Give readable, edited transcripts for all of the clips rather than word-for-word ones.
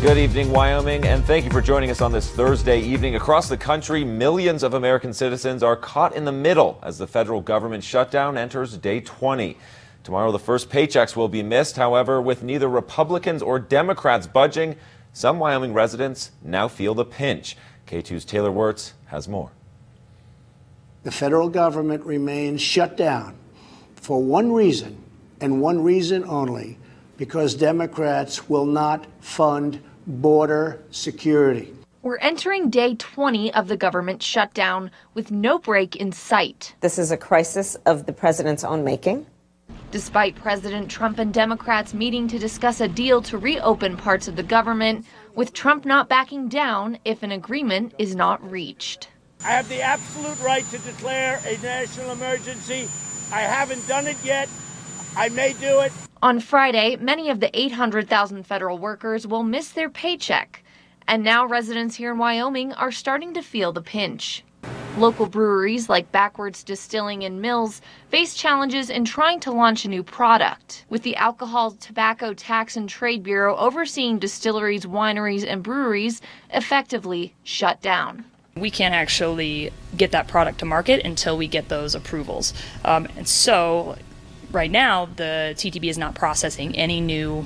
Good evening, Wyoming, and thank you for joining us on this Thursday evening. Across the country, millions of American citizens are caught in the middle as the federal government shutdown enters day 20. Tomorrow, the first paychecks will be missed. However, with neither Republicans or Democrats budging, some Wyoming residents now feel the pinch. K2's Taylor Wirtz has more. The federal government remains shut down for one reason, and one reason only, because Democrats will not fund border security. We're entering day 20 of the government shutdown with no break in sight. This is a crisis of the president's own making. Despite President Trump and Democrats meeting to discuss a deal to reopen parts of the government, with Trump not backing down if an agreement is not reached. I have the absolute right to declare a national emergency. I haven't done it yet. I may do it. On Friday, many of the 800,000 federal workers will miss their paycheck. And now residents here in Wyoming are starting to feel the pinch. Local breweries like Backwards Distilling and Mills face challenges in trying to launch a new product. With the Alcohol, Tobacco Tax and Trade Bureau overseeing distilleries, wineries, and breweries effectively shut down. We can't actually get that product to market until we get those approvals. And so right now, the TTB is not processing any new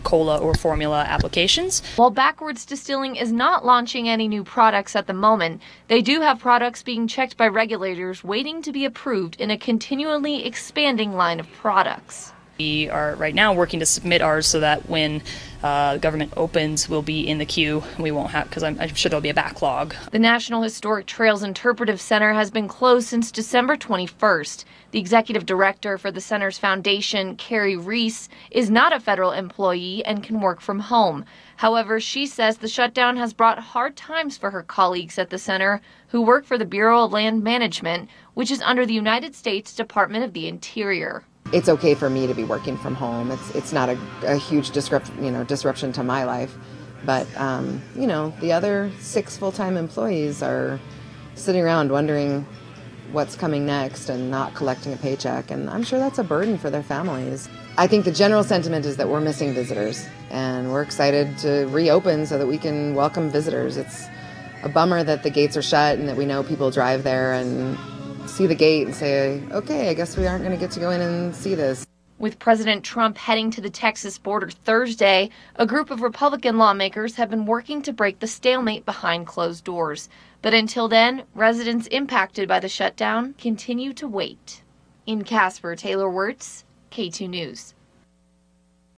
cola or formula applications. While Backwards Distilling is not launching any new products at the moment, they do have products being checked by regulators waiting to be approved in a continually expanding line of products. We are right now working to submit ours so that when the government opens, we'll be in the queue. We won't have, because I'm sure there'll be a backlog. The National Historic Trails Interpretive Center has been closed since December 21st. The executive director for the center's foundation, Carrie Reese, is not a federal employee and can work from home. However, she says the shutdown has brought hard times for her colleagues at the center who work for the Bureau of Land Management, which is under the United States Department of the Interior. It's okay for me to be working from home. It's not a huge disruption to my life, but the other 6 full-time employees are sitting around wondering what's coming next and not collecting a paycheck, and I'm sure that's a burden for their families. I think the general sentiment is that we're missing visitors, and we're excited to reopen so that we can welcome visitors. It's a bummer that the gates are shut and that we know people drive there and see the gate and say, okay, I guess we aren't going to get to go in and see this. With President Trump heading to the Texas border Thursday, a group of Republican lawmakers have been working to break the stalemate behind closed doors. But until then, residents impacted by the shutdown continue to wait. In Casper, Taylor Wirtz, K2 News.